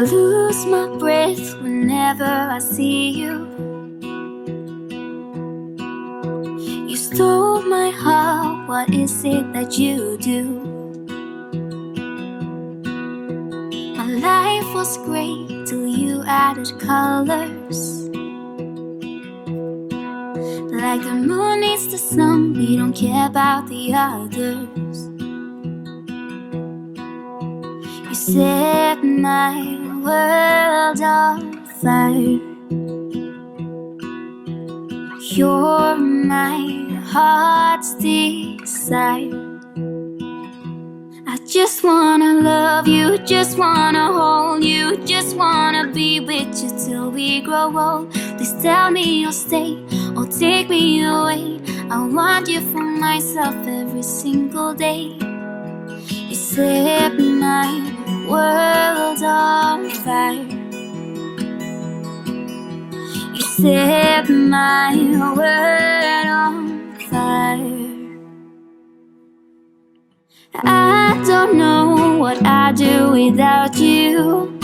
I lose my breath whenever I see you. You stole my heart, what is it that you do? My life was great till you added colors. Like the moon needs the sun, we don't care about the others. You set my world on fire. You're my heart's desire. I just wanna love you, just wanna hold you, just wanna be with you till we grow old. Please tell me you'll stay or take me away. I want you for myself every single day. You set my world on fire. You set my world on fire. I don't know what I'd do without you.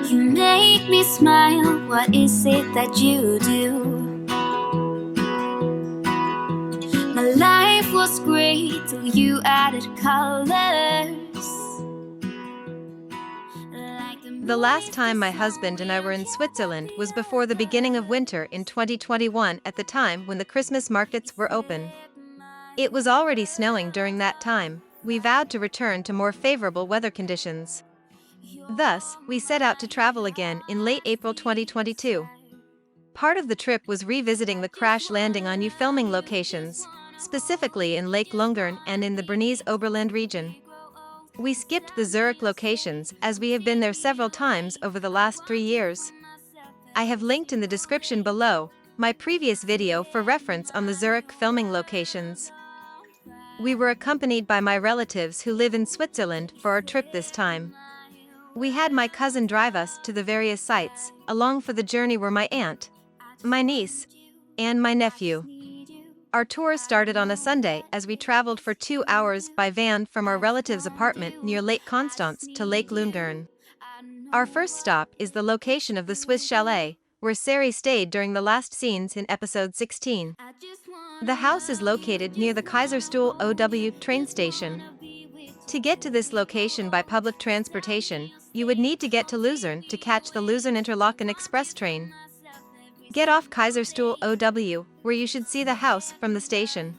You make me smile, what is it that you do? My life was great till you added colors. The last time my husband and I were in Switzerland was before the beginning of winter in 2021, at the time when the Christmas markets were open. It was already snowing during that time. We vowed to return to more favorable weather conditions. Thus, we set out to travel again in late April 2022. Part of the trip was revisiting the crash landing on new filming locations, specifically in Lake Lungern and in the Bernese Oberland region. We skipped the Zurich locations as we have been there several times over the last 3 years. I have linked in the description below my previous video for reference on the Zurich filming locations. We were accompanied by my relatives who live in Switzerland for our trip this time. We had my cousin drive us to the various sites. Along for the journey were my aunt, my niece, and my nephew. Our tour started on a Sunday as we traveled for 2 hours by van from our relative's apartment near Lake Constance to Lake Lungern. Our first stop is the location of the Swiss Chalet, where Sari stayed during the last scenes in episode 16. The house is located near the Kaiserstuhl OW train station. To get to this location by public transportation, you would need to get to Luzern to catch the Luzern-Interlaken express train. Get off Kaiserstuhl OW, where you should see the house from the station.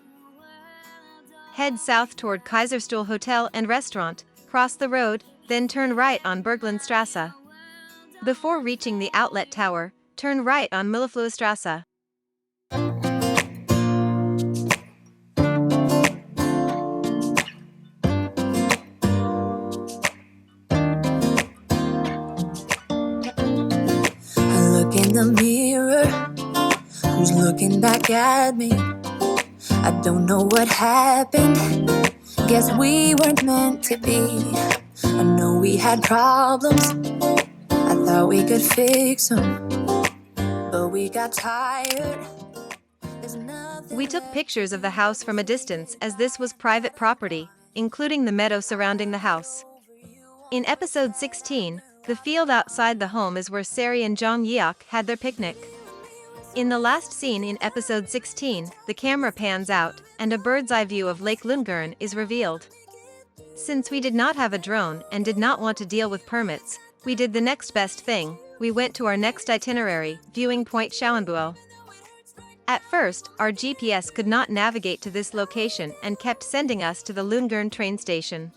Head south toward Kaiserstuhl Hotel and Restaurant, cross the road, then turn right on Berglandstrasse. Before reaching the outlet tower, turn right on Müllefluhstrasse. In the mirror, who's looking back at me? I don't know what happened. Guess we weren't meant to be. I know we had problems. I thought we could fix them, but we got tired. We took pictures of the house from a distance as this was private property, including the meadow surrounding the house. In episode 16, the field outside the home is where Sari and Jong Yeok had their picnic. In the last scene in episode 16, the camera pans out, and a bird's eye view of Lake Lungern is revealed. Since we did not have a drone and did not want to deal with permits, we did the next best thing. We went to our next itinerary, viewing Point Schoenbuehel. At first, our GPS could not navigate to this location and kept sending us to the Lungern train station.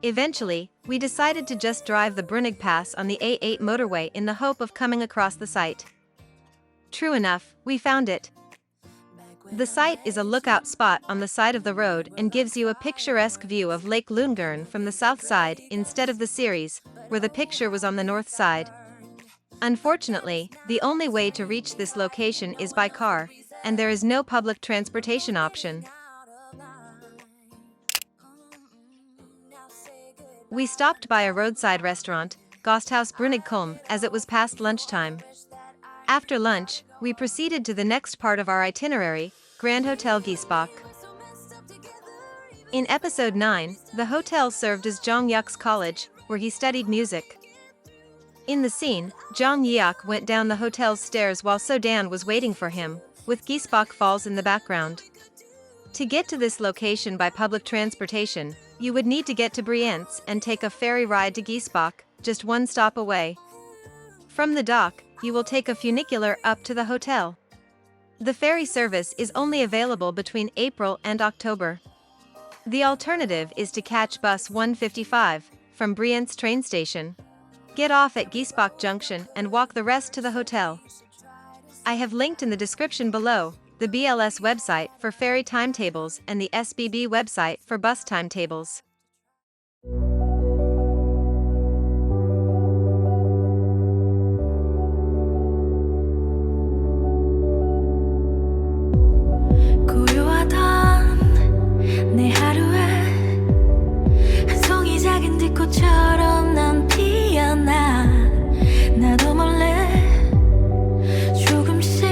Eventually, we decided to just drive the Brunig Pass on the A8 motorway in the hope of coming across the site. True enough, we found it. The site is a lookout spot on the side of the road and gives you a picturesque view of Lake Lungern from the south side instead of the series, where the picture was on the north side. Unfortunately, the only way to reach this location is by car, and there is no public transportation option. We stopped by a roadside restaurant, Gasthaus Brunigkolm, as it was past lunchtime. After lunch, we proceeded to the next part of our itinerary, Grandhotel Giessbach. In episode 9, the hotel served as Jong Yuk's college, where he studied music. In the scene, Jong Yuk went down the hotel's stairs while Sodan was waiting for him, with Giessbach Falls in the background. To get to this location by public transportation, you would need to get to Brienz and take a ferry ride to Giessbach, just one stop away. From the dock, you will take a funicular up to the hotel. The ferry service is only available between April and October. The alternative is to catch bus 155 from Brienz train station. Get off at Giessbach Junction and walk the rest to the hotel. I have linked in the description below the BLS website for ferry timetables and the SBB website for bus timetables. 내 하루에 한 송이 작은 들꽃처럼 난 피어나 나도 몰래 조금씩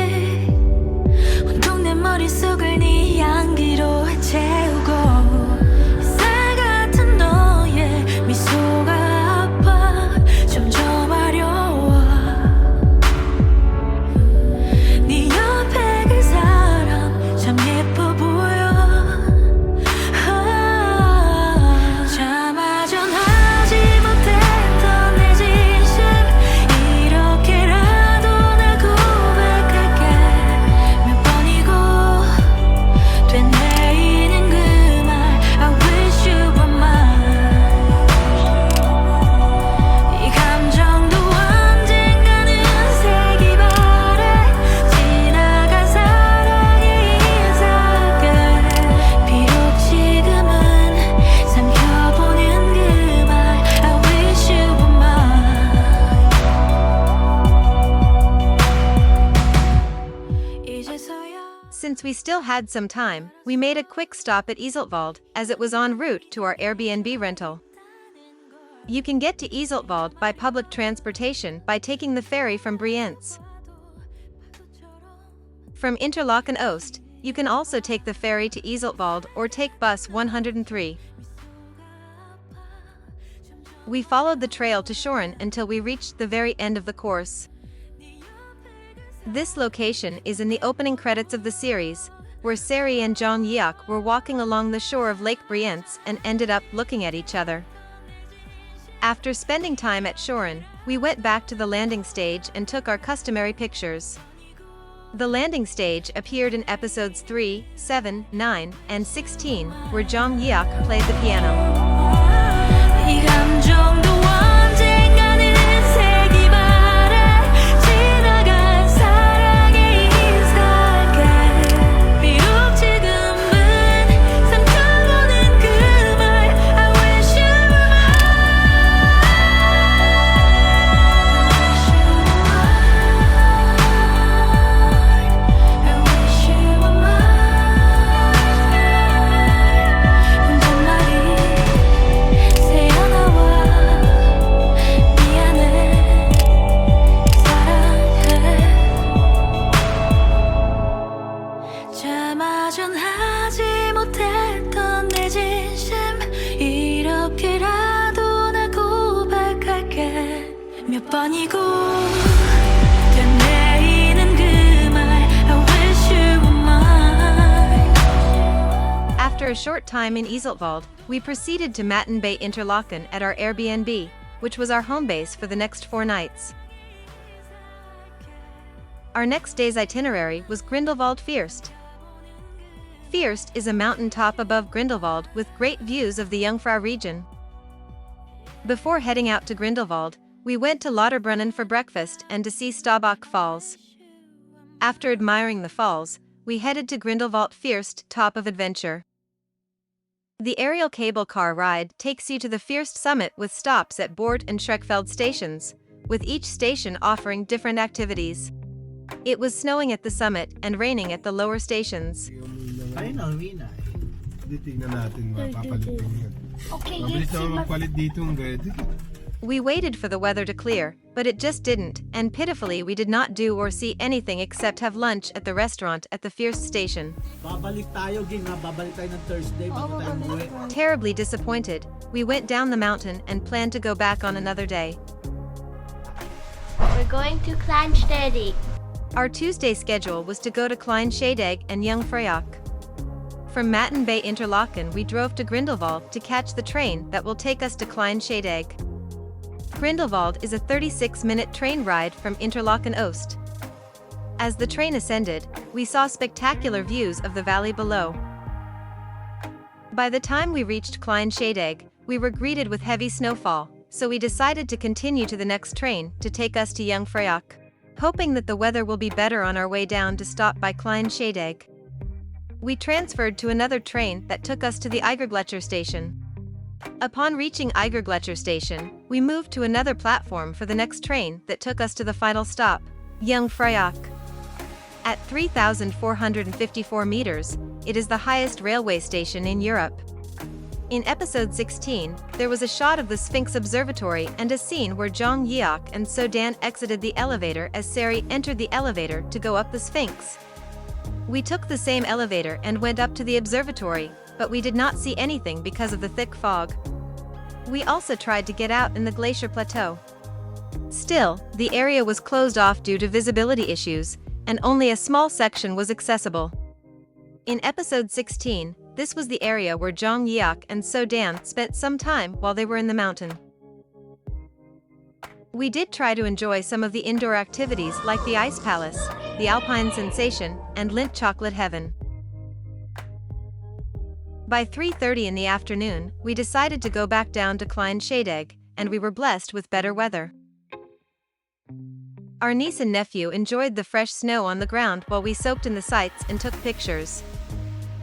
온통 내 머릿속을 네 향기로 채우고 쌀 같은 너의 미소가 아파 점점 어려워 네 옆에 그 사람 참 예뻐 보여 Since we still had some time, we made a quick stop at Iseltwald, as it was en route to our Airbnb rental. You can get to Iseltwald by public transportation by taking the ferry from Brienz. From Interlaken Oost, you can also take the ferry to Iseltwald or take bus 103. We followed the trail to Schorren until we reached the very end of the course. This location is in the opening credits of the series, where Sari and Jong Yuk were walking along the shore of Lake Brienz and ended up looking at each other. After spending time at Schorren, we went back to the landing stage and took our customary pictures. The landing stage appeared in episodes 3, 7, 9, and 16, where Jong Yuk played the piano. After a short time in Iseltwald, we proceeded to Matten Bay Interlaken at our Airbnb, which was our home base for the next 4 nights. Our next day's itinerary was Grindelwald First. First is a mountain top above Grindelwald with great views of the Jungfrau region. Before heading out to Grindelwald, we went to Lauterbrunnen for breakfast and to see Staubach Falls. After admiring the falls, we headed to Grindelwald First top of adventure. The aerial cable car ride takes you to the First summit with stops at Bort and Schreckfeld stations, with each station offering different activities. It was snowing at the summit and raining at the lower stations. Ayun ang Mina eh. Tingnan natin, mapapalitin yan. Okay, Mabilis yes, naman magpalit dito, Greg. We waited for the weather to clear, but it just didn't, and pitifully we did not do or see anything except have lunch at the restaurant at the Fierce station. Babalik tayo, Ging, ha? Babalik tayo ng Thursday bago tayo umuwi. Terribly disappointed, we went down the mountain and planned to go back on another day. We're going to Kleine. Our Tuesday schedule was to go to Kleine Scheidegg and Jungfraujoch. From Matten Bay Interlaken we drove to Grindelwald to catch the train that will take us to Kleine Scheidegg. Grindelwald is a 36-minute train ride from Interlaken Oost. As the train ascended, we saw spectacular views of the valley below. By the time we reached Kleine Scheidegg, we were greeted with heavy snowfall, so we decided to continue to the next train to take us to Jungfraujoch, hoping that the weather will be better on our way down to stop by Kleine Scheidegg. We transferred to another train that took us to the Iseltwald station. Upon reaching Iseltwald station, we moved to another platform for the next train that took us to the final stop, Jungfraujoch. At 3,454 meters, it is the highest railway station in Europe. In episode 16, there was a shot of the Sphinx Observatory and a scene where Jungfau and Sodan exited the elevator as Sari entered the elevator to go up the Sphinx. We took the same elevator and went up to the observatory, but we did not see anything because of the thick fog. We also tried to get out in the glacier plateau. Still, the area was closed off due to visibility issues, and only a small section was accessible. In episode 16, this was the area where Jungfau and Sodan spent some time while they were in the mountain. We did try to enjoy some of the indoor activities like the Ice Palace, the Alpine Sensation, and Lindt Chocolate Heaven. By 3:30 in the afternoon, we decided to go back down to Kleine Scheidegg, and we were blessed with better weather. Our niece and nephew enjoyed the fresh snow on the ground while we soaked in the sights and took pictures.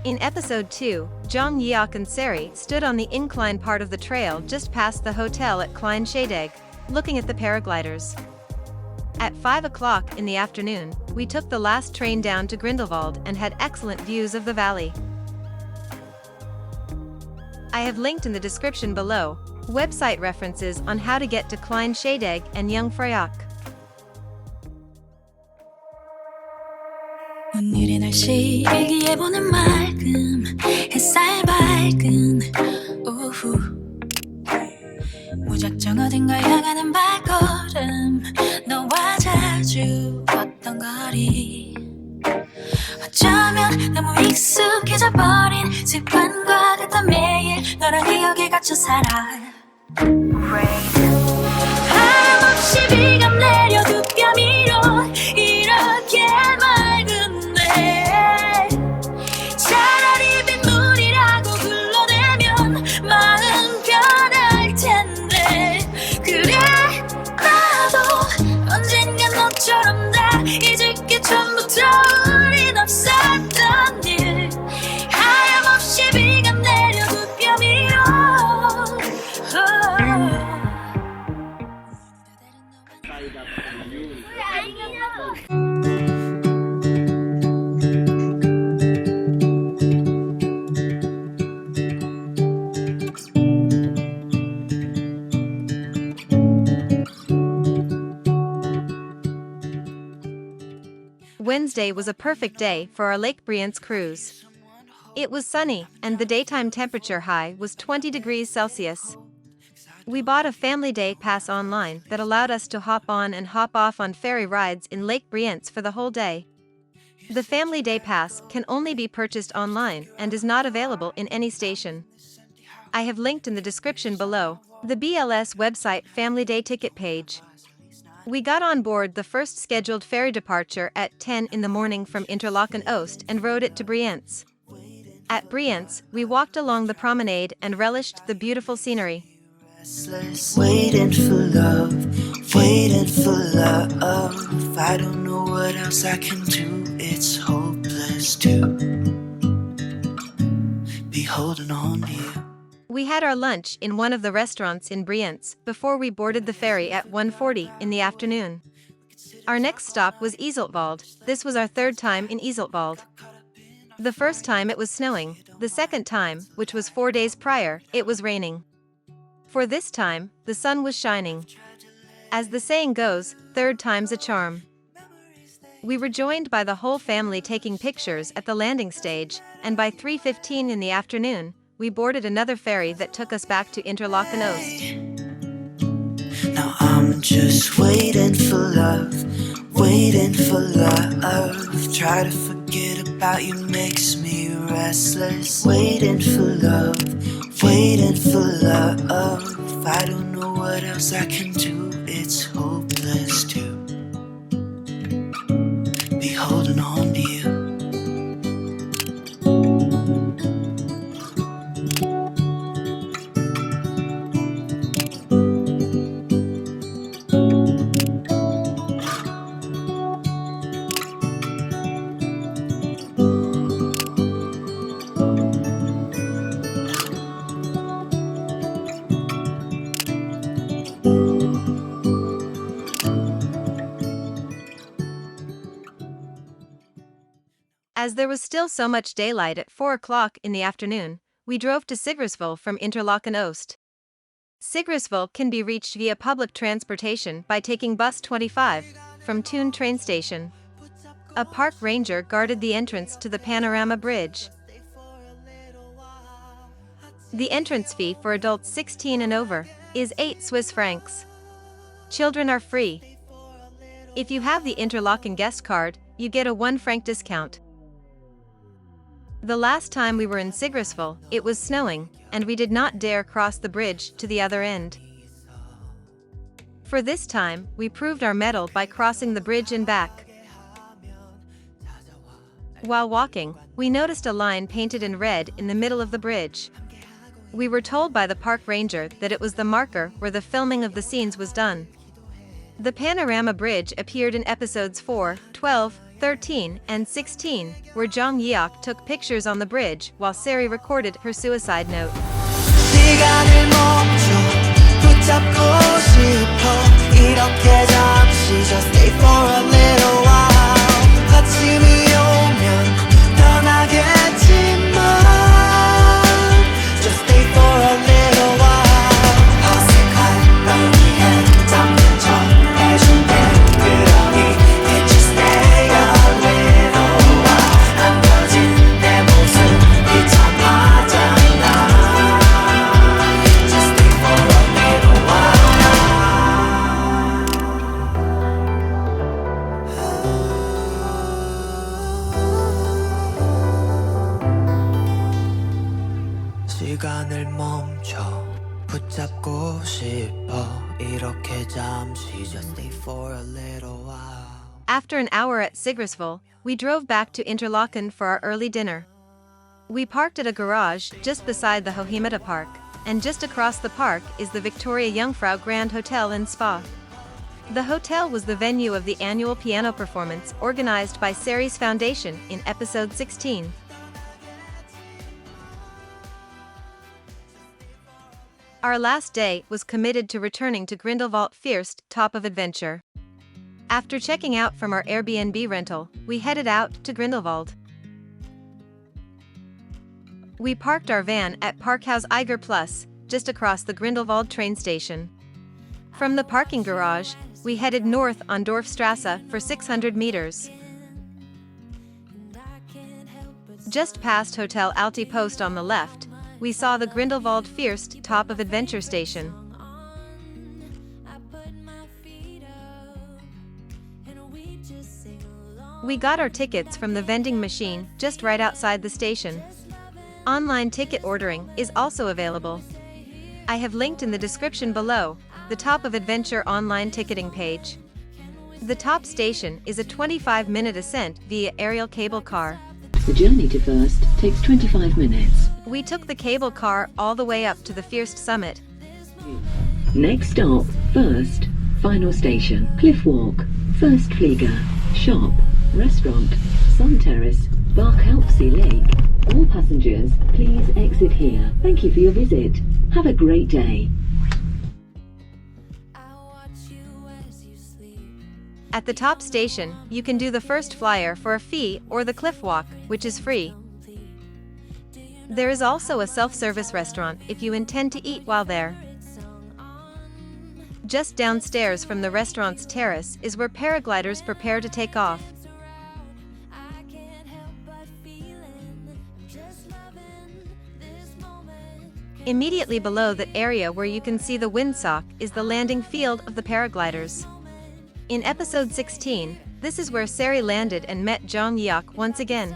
In episode 2, Jungfau and Sari stood on the incline part of the trail just past the hotel at Kleine Scheidegg, looking at the paragliders. At 5 o'clock in the afternoon, we took the last train down to Grindelwald and had excellent views of the valley. I have linked in the description below website references on how to get to Kleine Scheidegg and Jungfraujoch. 오늘의 날씨 일기예보는 맑음 햇살 밝은 오후 무작정 어딘가 향하는 발걸음 너와 자주 걷던 거리 어쩌면 너무 익숙해져 버린 습관과 같던 매일 너랑 기억에 갇혀 살아 하염없이 비가 내려 두 뼘 위로 이렇게 맑은데 차라리 빗물이라고 불러내면 마음 편할 텐데 그래 나도 언젠간 너처럼 다 잊을 게 처음부터 우린 없었던 일 하염없이 비가 내려 두 뼘 위로 Wednesday was a perfect day for our Lake Brienz cruise. It was sunny, and the daytime temperature high was 20 degrees Celsius. We bought a family day pass online that allowed us to hop on and hop off on ferry rides in Lake Brienz for the whole day. The family day pass can only be purchased online and is not available in any station. I have linked in the description below the BLS website family day ticket page. We got on board the first scheduled ferry departure at 10 in the morning from Interlaken Oost and rode it to Brienz. At Brienz, we walked along the promenade and relished the beautiful scenery. Waiting for love, waiting for love. I don't know what else I can do. It's hopeless to be holding on to you. We had our lunch in one of the restaurants in Brienz before we boarded the ferry at 1:40 in the afternoon. Our next stop was Iseltwald. This was our third time in Iseltwald. The first time it was snowing, the second time, which was 4 days prior, it was raining. For this time, the sun was shining. As the saying goes, third time's a charm. We were joined by the whole family taking pictures at the landing stage, and by 3:15 in the afternoon, we boarded another ferry that took us back to Interlaken Oost. Now I'm just waiting for love, waiting for love. Try to forget about you makes me restless. Waiting for love, waiting for love. I don't know what else I can do, it's hopeless to be holding on to you. As there was still so much daylight at 4 o'clock in the afternoon, we drove to Sigriswil from Interlaken Oost. Sigriswil can be reached via public transportation by taking bus 25 from Thun train station. A park ranger guarded the entrance to the Panorama bridge. The entrance fee for adults 16 and over is 8 Swiss francs. Children are free. If you have the Interlaken guest card, you get a 1 franc discount. The last time we were in Sigriswil, it was snowing, and we did not dare cross the bridge to the other end. For this time, we proved our mettle by crossing the bridge and back. While walking, we noticed a line painted in red in the middle of the bridge. We were told by the park ranger that it was the marker where the filming of the scenes was done. The Panorama Bridge appeared in episodes 4, 12, 13, and 16, where Jung Yeok took pictures on the bridge while Seri recorded her suicide note. 시간을 멈춰 붙잡고 싶어 이렇게 잠시 just stay for a little while 아침이 오면 떠나겠지만 just stay for a little while 어색한 너희의 잠든 척 해줄게 그러니 can't you stay a little while 남겨진 내 모습이 참 맞아 시간을 멈춰 붙잡고 싶어 이렇게 잠시 just stay for a little while. After an hour at Sigriswil, we drove back to Interlaken for our early dinner. We parked at a garage just beside the Hohemata Park, and just across the park is the Victoria Jungfrau Grandhotel and Spa. The hotel was the venue of the annual piano performance organized by Seri's Foundation in episode 16. Our last day was committed to returning to Grindelwald first top of adventure. After checking out from our Airbnb rental, we headed out to Grindelwald. We parked our van at Parkhaus Eiger Plus, just across the Grindelwald train station. From the parking garage, we headed north on Dorfstrasse for 600 meters. Just past Hotel Alti Post on the left, we saw the Grindelwald first top of adventure station. We got our tickets from the vending machine just right outside the station. Online ticket ordering is also available. I have linked in the description below the Top of Adventure online ticketing page. The top station is a 25-minute ascent via aerial cable car. The journey to First takes 25 minutes. We took the cable car all the way up to the First summit. Next stop, First. Final station, Cliff Walk, First Flieger, Shop, Restaurant, Sun Terrace, Barkhauptsee Lake. All passengers, please exit here. Thank you for your visit. Have a great day. At the top station, you can do the first flyer for a fee or the cliff walk, which is free. There is also a self-service restaurant if you intend to eat while there. Just downstairs from the restaurant's terrace is where paragliders prepare to take off. Immediately below the area where you can see the windsock is the landing field of the paragliders. In episode 16, this is where Sari landed and met Jungfraujoch once again.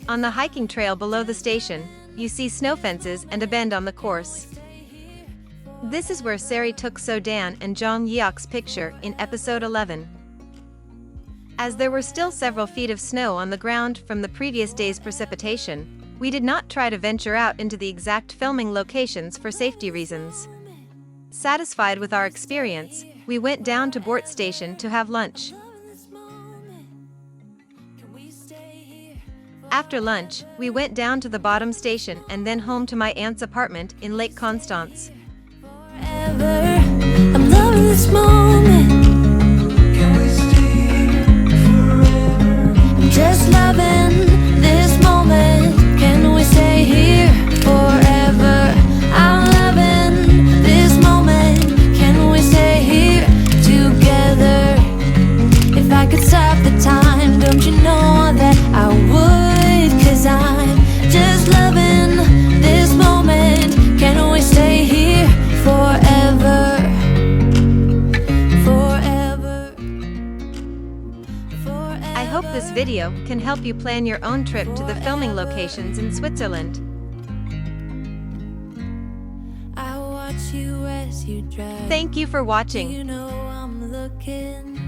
On the hiking trail below the station, you see snow fences and a bend on the course. This is where Sari took Sodan and Jungfraujoch's picture in episode 11. As there were still several feet of snow on the ground from the previous day's precipitation, we did not try to venture out into the exact filming locations for safety reasons. Satisfied with our experience, we went down to Bort Station to have lunch. After lunch, we went down to the bottom station and then home to my aunt's apartment in Lake Constance. I'm loving this moment. Can we stay here forever? I'm just loving this moment. Can we stay here forever? I'm loving this moment. Can we stay here together? If I could stop the time, don't you know that I would? 'Cause I'm just loving this moment. Can we stay here forever? Forever. Forever. I hope this video can help you plan your own trip to the filming locations in Switzerland. I watch you as you drive. Thank you for watching. You know I'm looking.